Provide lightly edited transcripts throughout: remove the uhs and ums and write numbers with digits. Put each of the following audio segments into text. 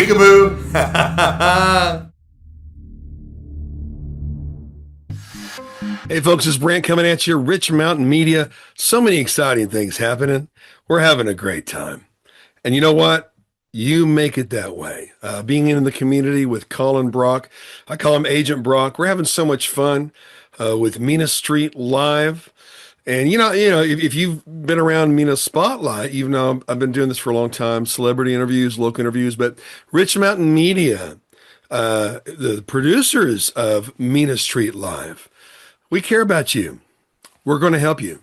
Peekaboo. Hey, folks, it's Brant coming at you. Rich Mountain Media. So many exciting things happening. We're having a great time. And you know what? You make it that way. Being in the community with Colin Brock. I call him Agent Brock. We're having so much fun with Mena Street Live. And, if you've been around Mena Spotlight, even though I've been doing this for a long time, celebrity interviews, local interviews, but Rich Mountain Media, the producers of Mena Street Live, we care about you. We're going to help you.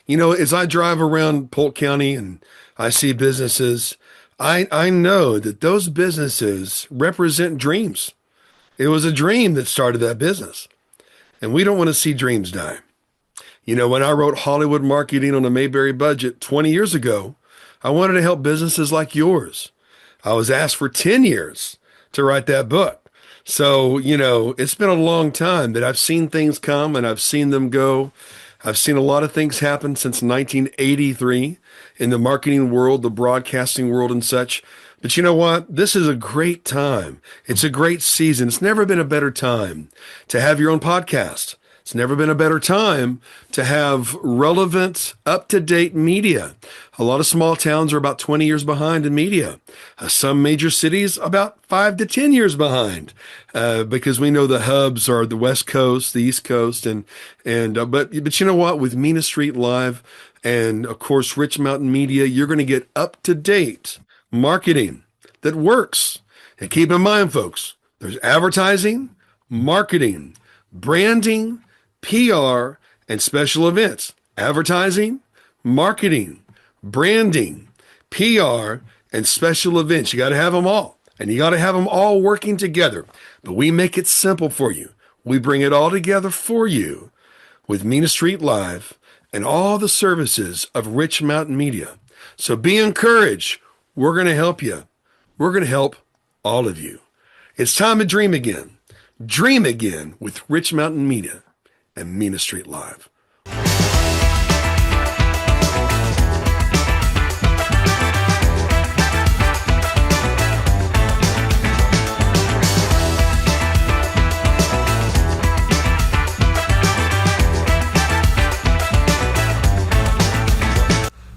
As I drive around Polk County and I see businesses, I know that those businesses represent dreams. It was a dream that started that business. And we don't want to see dreams die. When I wrote Hollywood Marketing on a Mayberry Budget 20 years ago, I wanted to help businesses like yours. I was asked for 10 years to write that book. So, it's been a long time that I've seen things come and I've seen them go. I've seen a lot of things happen since 1983 in the marketing world, the broadcasting world and such. But you know what? This is a great time. It's a great season. It's never been a better time to have your own podcast. It's never been a better time to have relevant, up-to-date media. A lot of small towns are about 20 years behind in media. Some major cities about 5 to 10 years behind, because we know the hubs are the West Coast, the East Coast, but you know what? With Mena Street Live and of course Rich Mountain Media, you're going to get up-to-date marketing that works. And keep in mind, folks, there's advertising, marketing, branding, PR, and special events. Advertising, marketing, branding, PR, and special events. You got to have them all. And you got to have them all working together. But we make it simple for you. We bring it all together for you with Mena Street Live and all the services of Rich Mountain Media. So be encouraged. We're going to help you. We're going to help all of you. It's time to dream again. Dream again with Rich Mountain Media and Mena Street Live.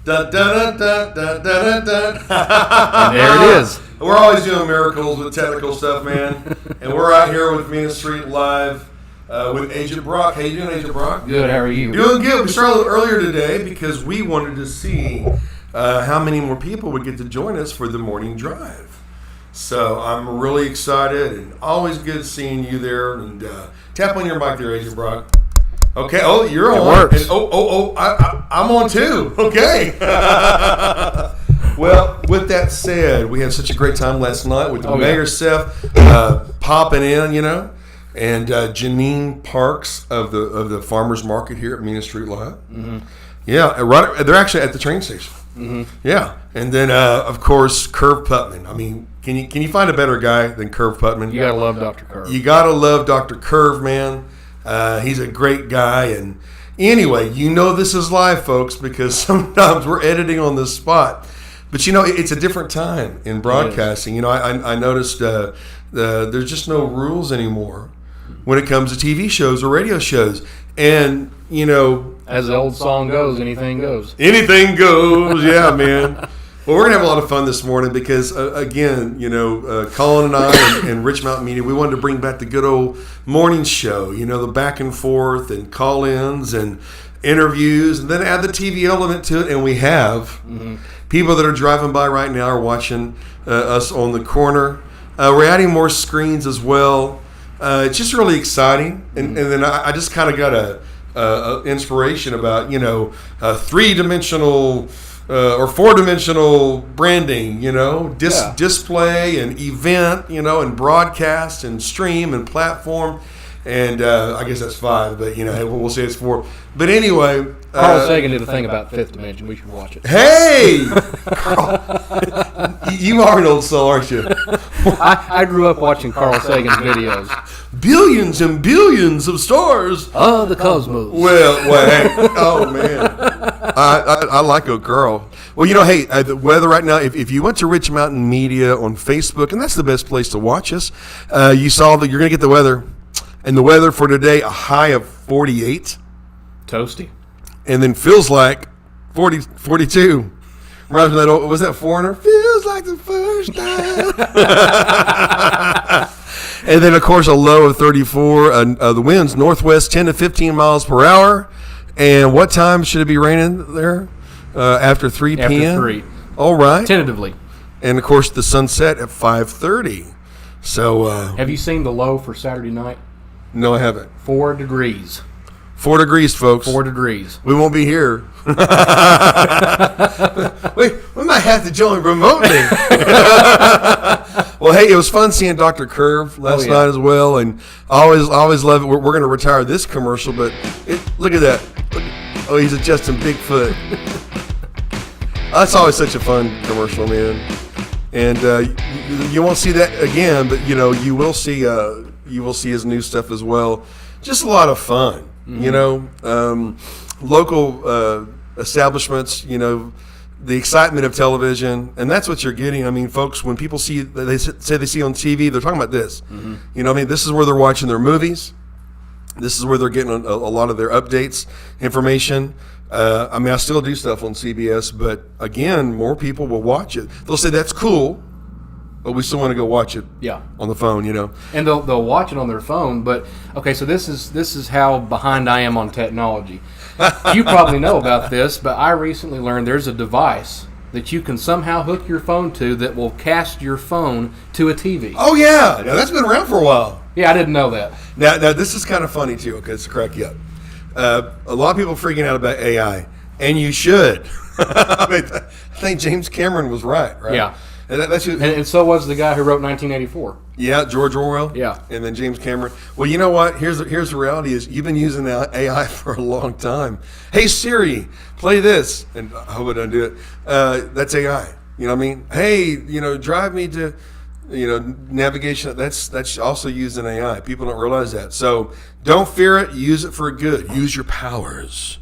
Da, da, da, da, da, da, da. And there it is. We're always doing miracles with technical stuff, man. And we're out here with Mena Street Live with Agent Brock. How you doing, Agent Brock? Good. How are you? Doing good. We started a little earlier today because we wanted to see how many more people would get to join us for the morning drive. So I'm really excited and always good seeing you there. And tap on your mic there, Agent Brock. Okay. Oh, you're on. It works. And, I'm on too. Okay. Well, with that said, we had such a great time last night with the Mayor Seth popping in, and Janine Parks of the Farmers Market here at Mena Street Live. Mm-hmm. Yeah, right. They're actually at the train station. Mm-hmm. Yeah, and then of course Curve Putman. I mean, can you find a better guy than Curve Putman? You gotta love Dr. Curve. You gotta love Dr. Curve, man. He's a great guy. And anyway, this is live, folks, because sometimes we're editing on the spot. But it's a different time in broadcasting. I noticed there's just no rules anymore when it comes to TV shows or radio shows. And as the old song goes, anything goes. Anything goes, yeah, man. Well, we're gonna have a lot of fun this morning because again, Colin and I and Rich Mountain Media, we wanted to bring back the good old morning show. The back and forth and call-ins and interviews, and then add the TV element to it. And we have. Mm-hmm. People that are driving by right now are watching us on the corner. We're adding more screens as well. It's just really exciting. And then I just kind of got a inspiration about, three-dimensional or four-dimensional branding, display and event, and broadcast and stream and platform. And I guess that's 5, but we'll say it's 4. But anyway, Carl Sagan did a thing about Fifth Dimension. We should watch it. Hey, Carl, you are an old soul, aren't you? I grew up watching Carl Sagan's videos. Billions and billions of stars. Oh, the cosmos. Well, hey, oh man, I like a girl. Well, hey, the weather right now. If you went to Rich Mountain Media on Facebook, and that's the best place to watch us, you saw that you're going to get the weather. And the weather for today, a high of 48. Toasty. And then feels like 42. Reminds me of that old, was that Foreigner? Feels like the first time. And then, of course, a low of 34. The winds northwest 10 to 15 miles per hour. And what time should it be raining there? After 3 p.m.? After 3. All right. Tentatively. And, of course, the sunset at 5:30. So, have you seen the low for Saturday night? No, I haven't. 4 degrees. 4 degrees, folks. 4 degrees. We won't be here. Wait, we might have to join remotely. Well, hey, it was fun seeing Dr. Curve last night as well, and I always love it. We're going to retire this commercial, but look at that. Oh, he's adjusting Bigfoot. That's always such a fun commercial, man. And you won't see that again, but you will see his new stuff as well. Just a lot of fun, local establishments, the excitement of television, and that's what you're getting. I mean, folks, when people say they see on TV, they're talking about this. Mm-hmm. This is where they're watching their movies. This is where they're getting a lot of their updates, information. I still do stuff on CBS, but again, more people will watch it. They'll say that's cool, but we still want to go watch it. On the phone, And they'll watch it on their phone. But okay, so this is how behind I am on technology. You probably know about this, but I recently learned there's a device that you can somehow hook your phone to that will cast your phone to a TV. Oh yeah, now that's been around for a while. Yeah, I didn't know that. Now this is kind of funny too. Okay, to crack you up. A lot of people freaking out about AI, and you should. I think James Cameron was right? Yeah. And so was the guy who wrote 1984. Yeah, George Orwell. Yeah. And then James Cameron. Well, you know what? Here's the reality is you've been using AI for a long time. Hey, Siri, play this. And I hope I don't do it. That's AI. You know what I mean? Hey, drive me to, navigation. That's also used in AI. People don't realize that. So don't fear it. Use it for good. Use your powers.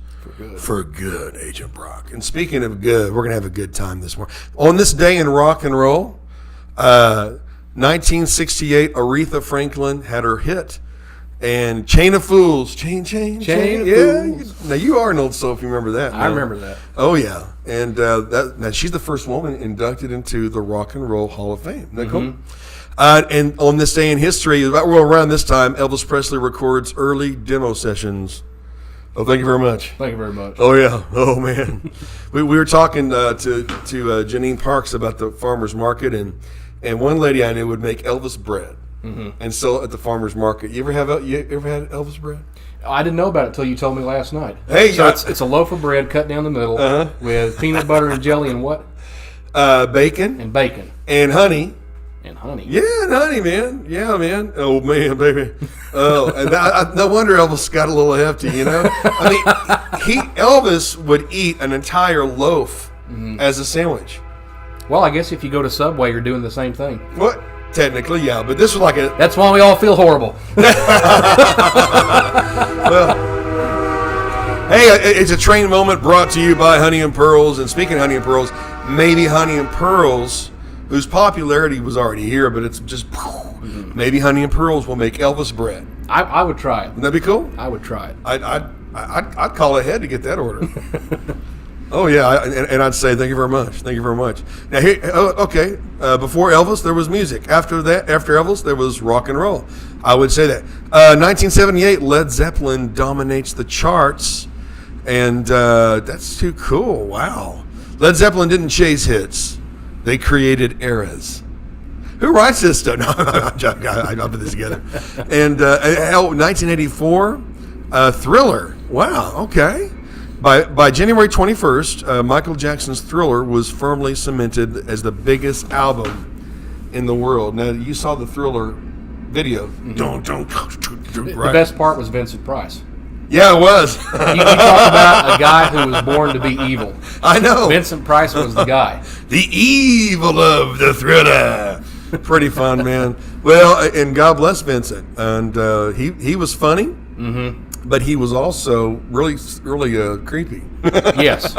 For good, Agent Brock. And speaking of good, we're going to have a good time this morning. On this day in rock and roll, 1968, Aretha Franklin had her hit. And Chain of Fools. Chain of Fools. Now, you are an old soul if you remember that. I remember that. Oh, yeah. And now she's the first woman inducted into the Rock and Roll Hall of Fame. Isn't that cool? And on this day in history, around this time, Elvis Presley records early demo sessions. Oh, thank you very much. Thank you very much. Oh, yeah. Oh, man. we were talking to Janine Parks about the farmer's market, and one lady I knew would make Elvis bread and sell it at the farmer's market. You ever had Elvis bread? I didn't know about it until you told me last night. Hey, so it's a loaf of bread cut down the middle with peanut butter and jelly and what? Bacon. And bacon. And honey. And honey. Yeah, and honey, man. Yeah, man. Oh, man, baby. Oh, and no wonder Elvis got a little hefty, I mean, Elvis would eat an entire loaf as a sandwich. Well, I guess if you go to Subway, you're doing the same thing. What? Technically, yeah, but this was like a... That's why we all feel horrible. Well, hey, it's a train moment brought to you by Honey and Pearls. And speaking of Honey and Pearls, maybe Honey and Pearls, whose popularity was already here, but it's just... Maybe Honey and Pearls will make Elvis bread. I would try it. Wouldn't that be cool? I would try it. I'd call ahead to get that order. Oh, yeah, and I'd say thank you very much. Thank you very much. Now, here, okay, before Elvis, there was music. After Elvis, there was rock and roll. I would say that. 1978, Led Zeppelin dominates the charts, and that's too cool. Wow. Led Zeppelin didn't chase hits. They created eras. Who writes this stuff? No, I'll put this together. And 1984, Thriller. Wow, okay. By January 21st, Michael Jackson's Thriller was firmly cemented as the biggest album in the world. Now, you saw the Thriller video. Don't. The best part was Vincent Price. Yeah, it was. You talk about a guy who was born to be evil. I know. Vincent Price was the guy. The evil of the Thriller. Pretty fun, man. Well, and God bless Vincent. And he was funny, but he was also really creepy. Yes.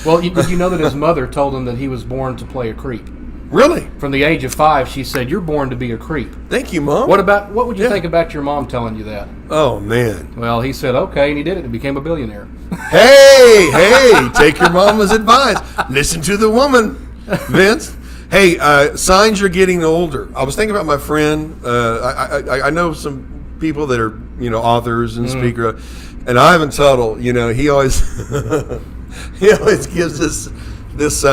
Well, did you know that his mother told him that he was born to play a creep? Really? From the age of 5, she said, "You're born to be a creep." Thank you, Mom. What would you think about your mom telling you that? Oh, man. Well, he said, okay, and he did it and became a billionaire. Hey, take your mama's advice. Listen to the woman, Vince. Hey, signs you're getting older. I was thinking about my friend. I know some people that are, authors and speakers, and Ivan Tuttle, he always he always gives this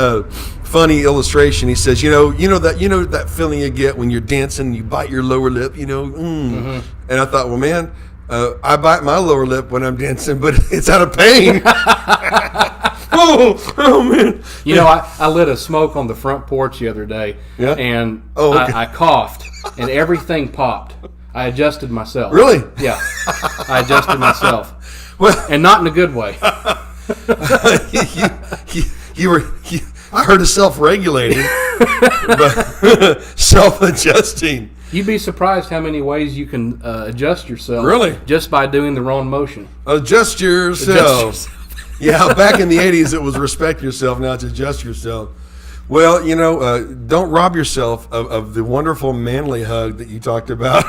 funny illustration. He says, that feeling you get when you're dancing, and you bite your lower lip, And I thought, well, man, I bite my lower lip when I'm dancing, but it's out of pain. oh man! I lit a smoke on the front porch the other day, and okay. I coughed, and everything popped. I adjusted myself. Really? Yeah, I adjusted myself, Well, and not in a good way. I heard of self-regulating, but self-adjusting. You'd be surprised how many ways you can adjust yourself. Really? Just by doing the wrong motion. Adjust yourself. Yeah, back in the 80s, it was respect yourself. Now it's adjust yourself. Well, don't rob yourself of the wonderful manly hug that you talked about.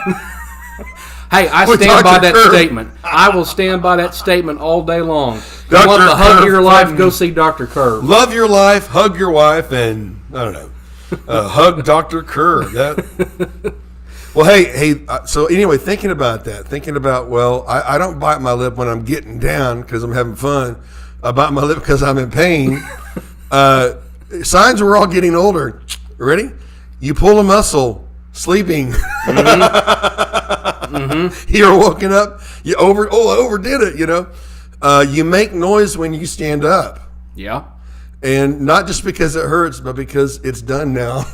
Hey, I stand by that statement. I will stand by that statement all day long. You Dr. want the hug of your life? Curve. Go see Dr. Curve. Love your life, hug your wife, and I don't know, hug Dr. Kerr. Well, hey. So anyway, thinking about, I don't bite my lip when I'm getting down because I'm having fun. I bite my lip because I'm in pain. Signs we're all getting older. Ready? You pull a muscle sleeping. You're woken up. I overdid it. You make noise when you stand up. Yeah. And not just because it hurts, but because it's done now.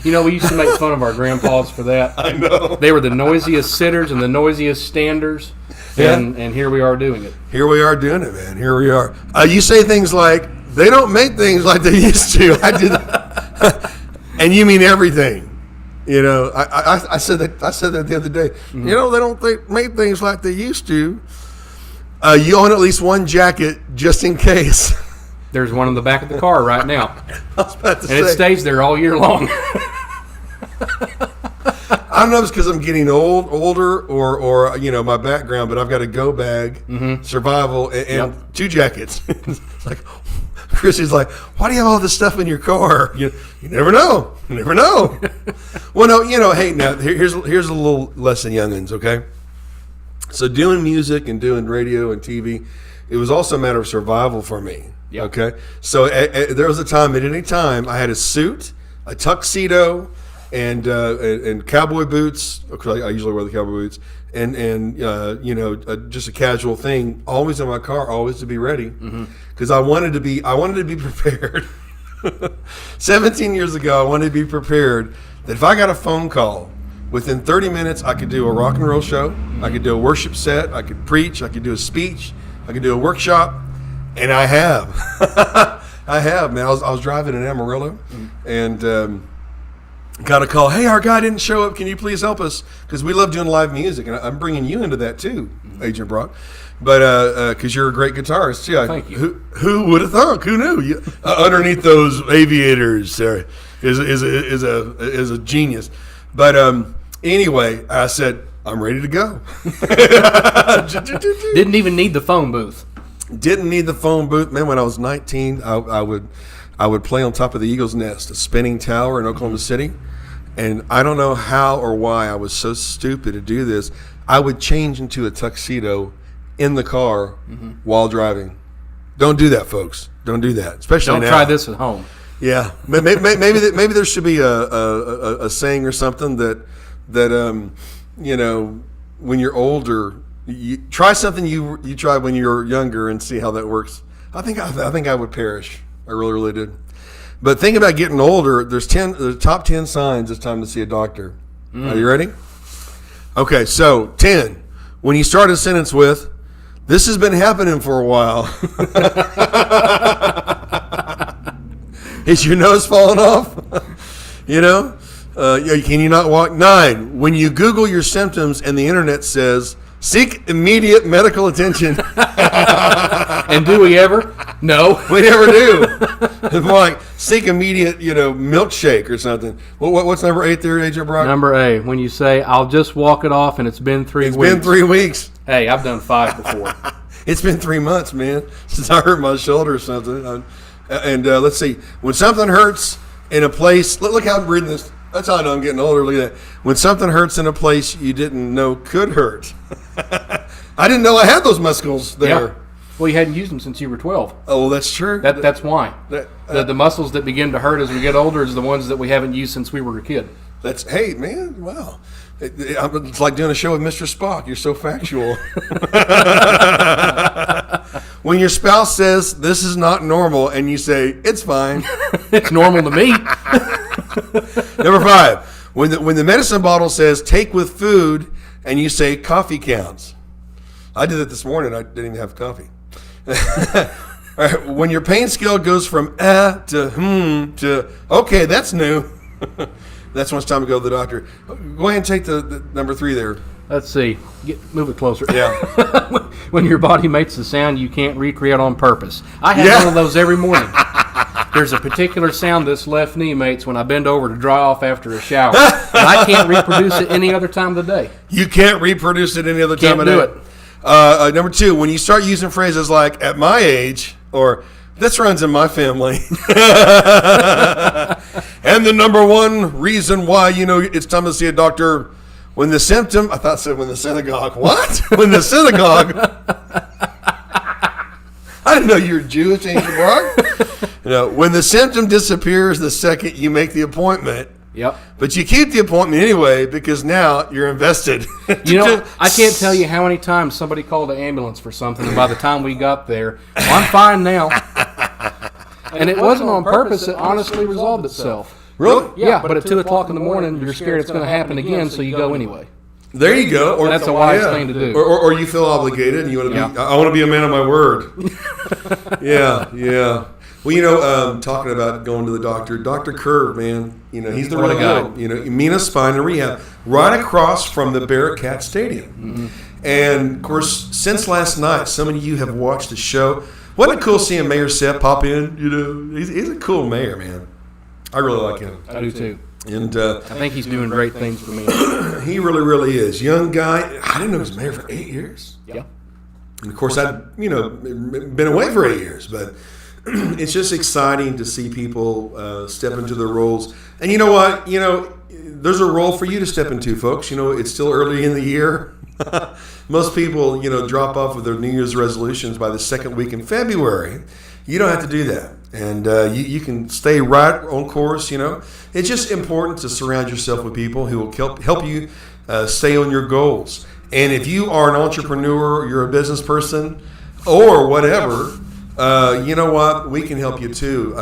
We used to make fun of our grandpas for that. I know. They were the noisiest sitters and the noisiest standers, and here we are doing it. Here we are doing it, man. Here we are. You say things like, they don't make things like they used to. I did that. And you mean everything. I said that the other day. They don't make things like they used to. You own at least one jacket just in case. There's one in the back of the car right now. I was about to say. And it stays there all year long. I don't know if it's because I'm getting older, or my background, but I've got a go bag, survival, and two jackets. It's like, Chrissy's like, why do you have all this stuff in your car? You never know. You never know. Well, no, hey, now here's a little lesson, youngins. Okay, so doing music and doing radio and TV, it was also a matter of survival for me. Yep. Okay, so there was a time, at any time, I had a suit, a tuxedo, and cowboy boots. I usually wear the cowboy boots, and just a casual thing, always in my car, always to be ready, because I wanted to be prepared. 17 years ago, I wanted to be prepared that if I got a phone call, within 30 minutes, I could do a rock and roll show, I could do a worship set, I could preach, I could do a speech, I could do a workshop. And I have. I have, man. I was driving in Amarillo and got a call. Hey, our guy didn't show up. Can you please help us? Because we love doing live music. And I'm bringing you into that too, Agent Brock. But because you're a great guitarist too. Thank you. Who would have thought? Who knew? Underneath those aviators, Sarah, is a genius. But anyway, I said, I'm ready to go. Didn't even need the phone booth. Didn't need the phone booth, man. When I was 19, I would play on top of the Eagle's Nest, a spinning tower in Oklahoma City, and I don't know how or why I was so stupid to do this. I would change into a tuxedo in the car while driving. Don't do that, folks. Don't do that, especially Don't now. try this at home. Yeah, maybe there should be a saying or something that when you're older. You try something you tried when you were younger and see how that works. I think I would perish. I really, really did. But think about getting older. There's the top 10 signs it's time to see a doctor. Are you ready? Okay, so 10. When you start a sentence with, "This has been happening for a while." Is your nose falling off? Can you not walk? 9. When you Google your symptoms and the internet says, "Seek immediate medical attention." And do we ever? No. We never do. It's more like, "Seek immediate, milkshake" or something. What's number 8 there, Agent Brock? Number 8, when you say, "I'll just walk it off and it's been 3 weeks." It's been 3 weeks. Hey, I've done 5 before. It's been 3 months, man, since I hurt my shoulder or something. Let's see. When something hurts in a place, look how I'm reading this. That's how I know I'm getting older. Look at that. When something hurts in a place you didn't know could hurt. I didn't know I had those muscles there. Yeah. Well, you hadn't used them since you were 12. Oh, well, that's true. That's why. The muscles that begin to hurt as we get older is the ones that we haven't used since we were a kid. Hey, man, wow. It's like doing a show with Mr. Spock. You're so factual. When your spouse says, "This is not normal," and you say, "It's fine." It's normal to me. Number 5, when the medicine bottle says, "Take with food," and you say, "Coffee counts." I did it this morning. I didn't even have coffee. All right, when your pain scale goes from to okay, that's new. That's when it's time to go to the doctor. Go ahead and take the number 3 there. Let's see. Move it closer. Yeah. When your body makes a sound you can't recreate on purpose. I have one of those every morning. There's a particular sound this left knee makes when I bend over to dry off after a shower. And I can't reproduce it any other time of the day. You can't reproduce it any other time of the day. Can't do it. Number 2, when you start using phrases like "at my age" or "this runs in my family," and the number 1 reason why it's time to see a doctor, when the symptom, I thought it said when the synagogue. What? When the synagogue? I didn't know you were Jewish, Angel Brock. When the symptom disappears the second you make the appointment. Yep. But you keep the appointment anyway because now you're invested. I can't tell you how many times somebody called the ambulance for something, and by the time we got there, I'm fine now. And it wasn't on purpose. It honestly resolved itself. Really? Yeah, but at 2 o'clock in the morning, you're scared it's going to happen again, so you go anyway. There you go. Or that's a wise thing to do. Or you feel obligated and you want to be, I want to be a man of my word. Yeah. Well, talking about going to the doctor, Dr. Curve, man, he's the real guy. Mena Spine and Rehab, right across from the Bearcat Stadium. Mm-hmm. And, of course, since last night, some of you have watched the show. Wasn't it cool seeing Mayor Sepp pop in? He's a cool mayor, man. I really like him. I do, too. And I think he's doing great things for me. He really, really is. Young guy. I didn't know he was mayor for 8 years. Yeah. And, of course, I'd, been away for 8 years, but it's just exciting to see people step into their roles. And you know what? There's a role for you to step into, folks. It's still early in the year. Most people, drop off with their New Year's resolutions by the second week in February. You don't have to do that. And you can stay right on course, It's just important to surround yourself with people who will help you stay on your goals. And if you are an entrepreneur, you're a business person, or whatever, you know what? We can help you too.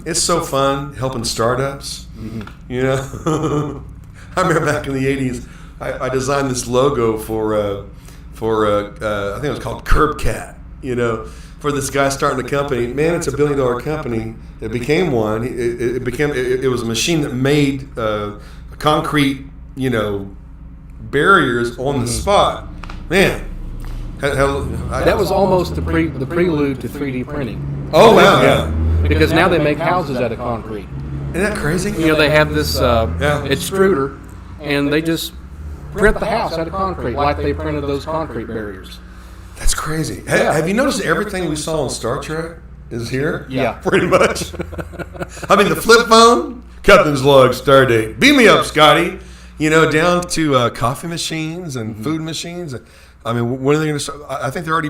It's so fun helping startups. Mm-hmm. I remember back in the 80s, I designed this logo for I think it was called Curb Cat, for this guy starting a company. Man, it's $1 billion company. It became one. It was a machine that made concrete, barriers on the spot. Man. That was almost the prelude to 3D printing. Oh, wow. Yeah. Because now they make houses out of concrete. Isn't that crazy? They have this extruder, and they just print the house out of concrete like they printed those concrete barriers. That's crazy. Have you noticed everything we saw on Star Trek is here? Yeah. Pretty much. I mean, the flip phone, Captain's log, stardate. Beam me up, Scotty. Down to coffee machines and food machines. I mean, when are they going to start? I think they're already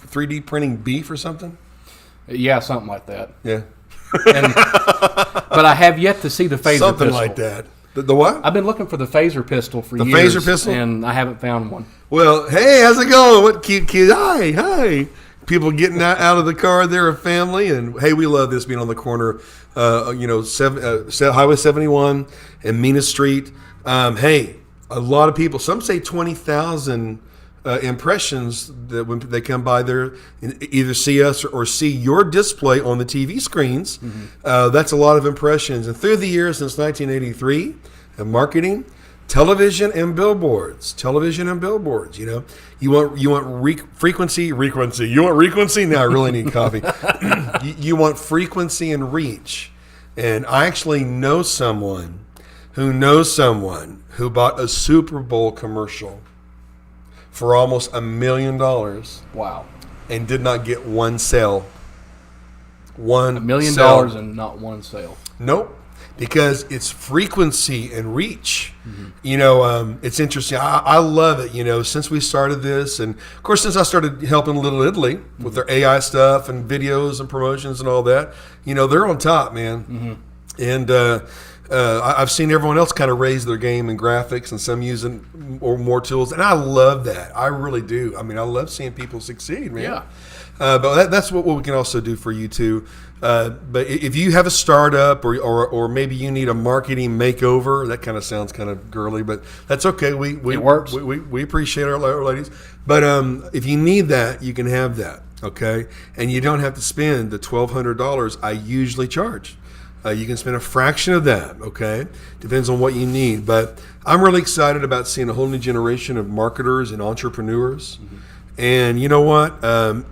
3D printing beef or something. Yeah, something like that. Yeah. But I have yet to see the phaser pistol. Something like that. The what? I've been looking for the phaser pistol for years. The phaser pistol? And I haven't found one. Well, hey, how's it going? What cute? Hi. people getting out of the car. They're a family, and hey, we love this being on the corner. Highway 71 and Mena Street. Hey, a lot of people. Some say 20,000 impressions that when they come by there, either see us or see your display on the TV screens. That's a lot of impressions. And through the years since 1983, marketing. Television and billboards. You know, you want frequency. You want frequency? Now I really need coffee. You want frequency and reach. And I actually know someone who bought a Super Bowl commercial for almost $1 million. Wow. And did not get one sale. $1 million and not one sale. Nope. Because it's frequency and reach. You know, it's interesting. I love it, you know, since we started this. And, of course, since I started helping Little Italy with their AI stuff and videos and promotions and all that, you know, they're on top, man. And I've seen everyone else kind of raise their game in graphics and some using more tools. And I love that. I really do. I mean, I love seeing people succeed, man. Yeah. But that's what we can also do for you too. But if you have a startup or maybe you need a marketing makeover, that kind of sounds kind of girly, but that's okay. It works. We appreciate our ladies. But if you need that, you can have that. Okay, and you don't have to spend the $1,200 I usually charge. You can spend a fraction of that. Okay, depends on what you need. But I'm really excited about seeing a whole new generation of marketers and entrepreneurs. And you know what?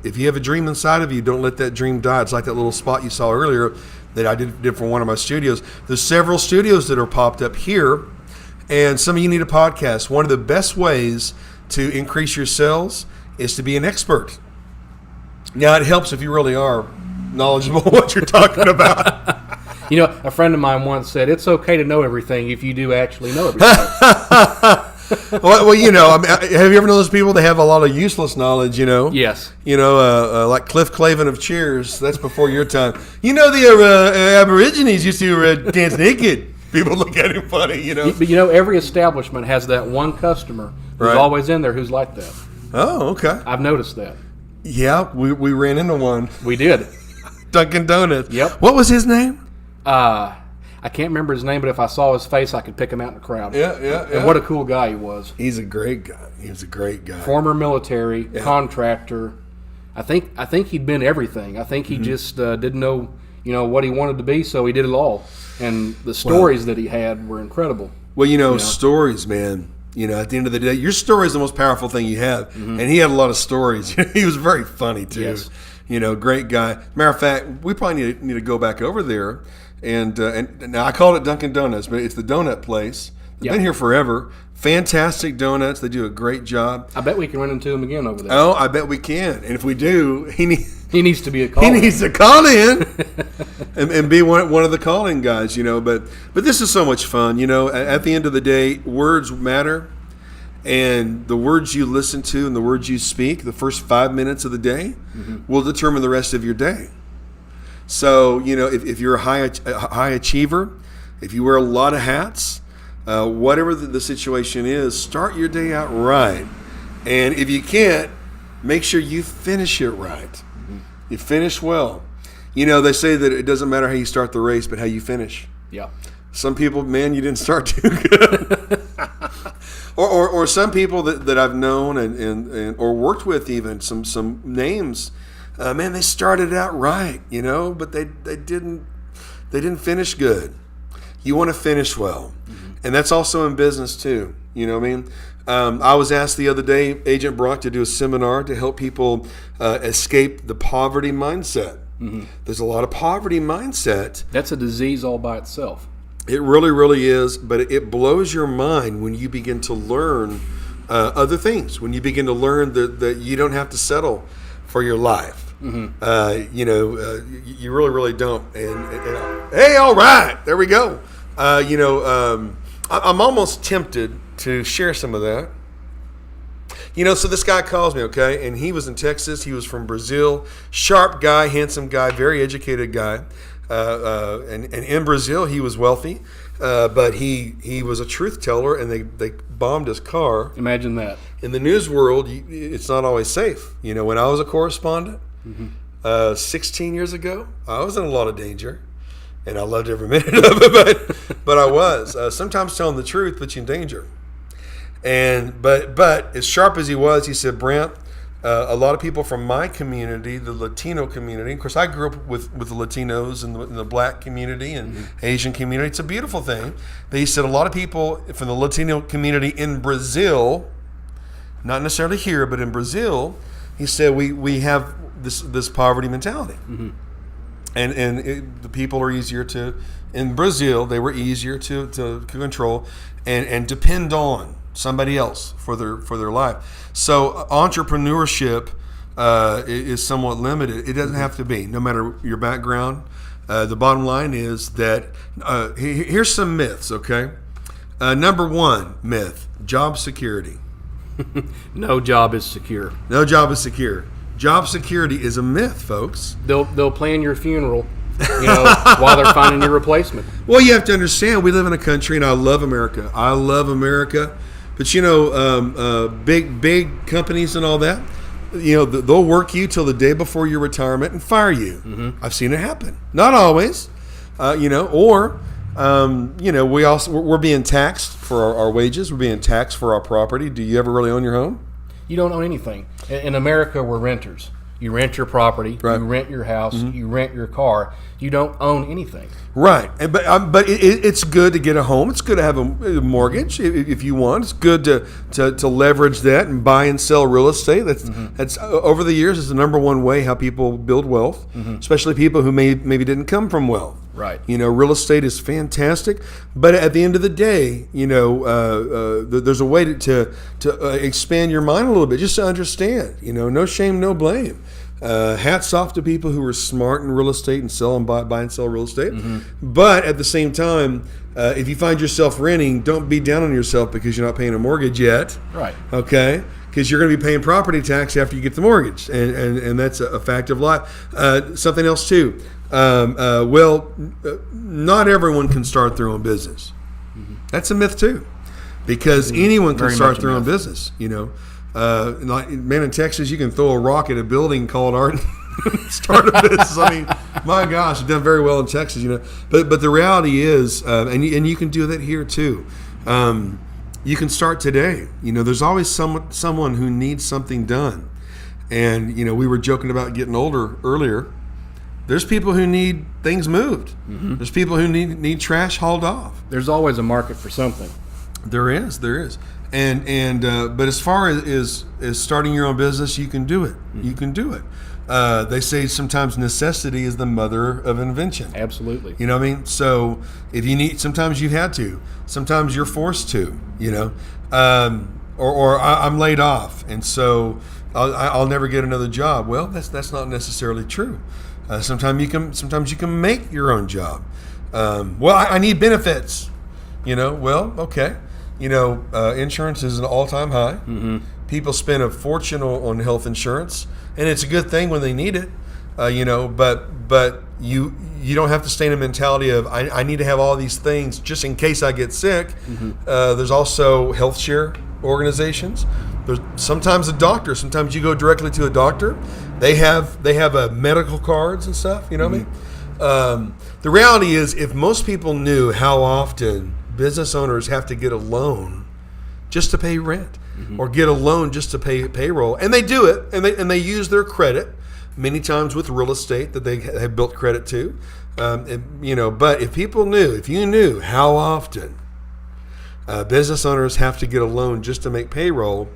If you have a dream inside of you, don't let that dream die. It's like that little spot you saw earlier that I did for one of my studios. There's several studios that are popped up here, and some of you need a podcast. One of the best ways to increase your sales is to be an expert. Now, it helps if you really are knowledgeable what you're talking about. You know, a friend of mine once said, it's okay to know everything if you do actually know everything. Well, you know, I mean, have you ever known those people that have a lot of useless knowledge, you know? Yes. You know, like Cliff Clavin of Cheers. That's before your time. You know, the Aborigines used to dance naked. People look at him funny, you know? But, you know, every establishment has that one customer who's always in there who's like that. Oh, okay. I've noticed that. Yeah, we ran into one. We did. Dunkin' Donuts. Yep. What was his name? I can't remember his name, but if I saw his face, I could pick him out in the crowd. Yeah. And what a cool guy he was. He's a great guy. He was a great guy. Former military, contractor. I think he'd been everything. I think he just didn't know, you know, what he wanted to be, so he did it all. And the stories that he had were incredible. Well, you know, stories, man. You know, at the end of the day, your story is the most powerful thing you have. And he had a lot of stories. He was very funny, too. Yes. You know, great guy. Matter of fact, we probably need to go back over there. And now I call it Dunkin' Donuts, but it's the donut place. They've been here forever. Fantastic donuts. They do a great job. I bet we can run into him again over there. Oh, I bet we can. And if we do, he needs to be a call. He needs to call in and be one of the calling guys, you know. But this is so much fun, you know. At the end of the day, words matter. And the words you listen to and the words you speak, the first 5 minutes of the day, will determine the rest of your day. So, you know, if you're a high achiever, if you wear a lot of hats, whatever the situation is, start your day out right. And if you can't, make sure you finish it right. You finish well. You know, they say that it doesn't matter how you start the race, but how you finish. Yeah. Some people, man, you didn't start too good. or some people that I've known and or worked with, even some names. Man, they started out right, you know, but they didn't finish good. You want to finish well, and that's also in business too. You know what I mean? I was asked the other day, Agent Brock, to do a seminar to help people escape the poverty mindset. There's a lot of poverty mindset. That's a disease all by itself. It really, really is, but it blows your mind when you begin to learn other things. When you begin to learn that you don't have to settle for your life. You know, you really, really don't. And hey, all right, there we go. You know, I'm almost tempted to share some of that. You know, so this guy calls me, okay, and he was in Texas. He was from Brazil. Sharp guy, handsome guy, very educated guy. And in Brazil, he was wealthy, but he was a truth teller, and they bombed his car. Imagine that. In the news world, it's not always safe. You know, when I was a correspondent, 16 years ago, I was in a lot of danger, and I loved every minute of it. But I was sometimes telling the truth, puts you in danger. And but as sharp as he was, he said, Brant, a lot of people from my community, the Latino community. Of course, I grew up with the Latinos and the black community and Asian community. It's a beautiful thing. But he said a lot of people from the Latino community in Brazil, not necessarily here, but in Brazil, he said we have this poverty mentality. And the people are easier to, in Brazil, they were easier to control and depend on somebody else for their life. So entrepreneurship is somewhat limited. It doesn't have to be, no matter your background. The bottom line is that here's some myths, okay? Number one myth, job security. No job is secure. No job is secure. Job security is a myth, folks. They'll plan your funeral, while they're finding your replacement. Well, you have to understand, we live in a country, and I love America. I love America. But, big companies and all that, they'll work you till the day before your retirement and fire you. I've seen it happen. Not always, we're being taxed for our wages. We're being taxed for our property. Do you ever really own your home? You don't own anything. In America, we're renters. You rent your property, right. You rent your house, you rent your car. You don't own anything. Right, but it's good to get a home. It's good to have a mortgage if you want. It's good to leverage that and buy and sell real estate. That's over the years is the number one way how people build wealth, especially people who maybe didn't come from wealth. Right. Real estate is fantastic, but at the end of the day, there's a way to expand your mind a little bit, just to understand. No shame, no blame. Hats off to people who are smart in real estate and buy and sell real estate. But at the same time, if you find yourself renting, don't be down on yourself because you're not paying a mortgage yet. Right. Okay. Because you're going to be paying property tax after you get the mortgage, and that's a fact of life. Something else too. Not everyone can start their own business. That's a myth too, because anyone can start their own business. Like in Texas, you can throw a rock at a building called art and start a business. I mean, my gosh, you've done very well in Texas, But the reality is, and you can do that here too. You can start today. There's always someone who needs something done. And, we were joking about getting older earlier. There's people who need things moved. There's people who need trash hauled off. There's always a market for something. There is. And but as far as starting your own business, you can do it. You can do it. They say sometimes necessity is the mother of invention. Absolutely. You know what I mean? So if you need, sometimes you've had to. Sometimes you're forced to. Or I'm laid off, and so I'll never get another job. Well, that's not necessarily true. Sometimes you can make your own job. I need benefits. Well, okay. Insurance is an all-time high. People spend a fortune on health insurance, and it's a good thing when they need it. But you don't have to stay in a mentality of I need to have all these things just in case I get sick. There's also health share organizations. There's sometimes a doctor. Sometimes you go directly to a doctor. They have medical cards and stuff. You know what I mean? The reality is, if most people knew how often business owners have to get a loan just to pay rent, or get a loan just to pay payroll, and they do it, and they use their credit many times with real estate that they have built credit to, But if you knew how often business owners have to get a loan just to make payroll,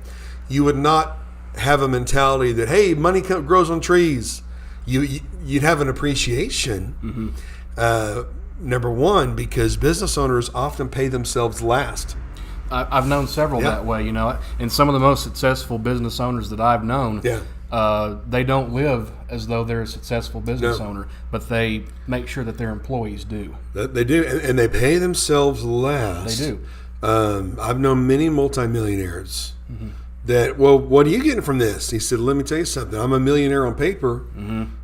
you would not have a mentality that, hey, money grows on trees. You'd have an appreciation. Number one, because business owners often pay themselves last. I've known several that way, and some of the most successful business owners that I've known, they don't live as though they're a successful business owner, but they make sure that their employees do. They do, and they pay themselves last. They do. I've known many multimillionaires that, well, what are you getting from this? He said, let me tell you something. I'm a millionaire on paper,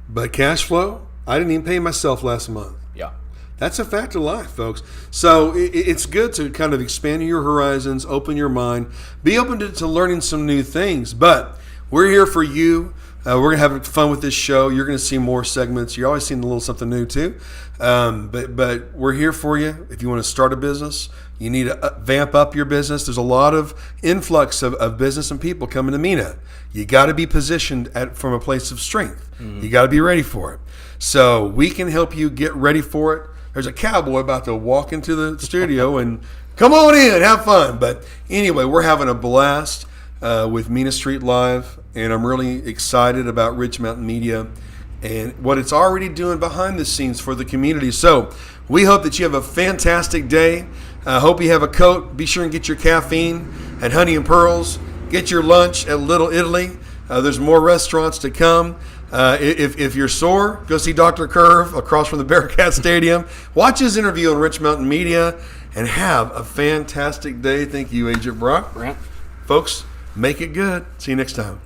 but cash flow, I didn't even pay myself last month. Yeah. That's a fact of life, folks. So it's good to kind of expand your horizons, open your mind, be open to learning some new things. But we're here for you. We're going to have fun with this show. You're going to see more segments. You're always seeing a little something new too. But we're here for you. If you want to start a business, you need to vamp up your business. There's a lot of influx of business and people coming to Mena. You got to be positioned from a place of strength. You got to be ready for it. So we can help you get ready for it. There's a cowboy about to walk into the studio and come on in, have fun. But anyway, we're having a blast with Mena Street Live, and I'm really excited about Rich Mountain Media and what it's already doing behind the scenes for the community. So we hope that you have a fantastic day. Hope you have a coat. Be sure and get your caffeine at Honey and Pearls. Get your lunch at Little Italy. There's more restaurants to come. If you're sore, go see Dr. Curve across from the Bearcat Stadium. Watch his interview on Rich Mountain Media and have a fantastic day. Thank you, Agent Brock. Brent. Folks, make it good. See you next time.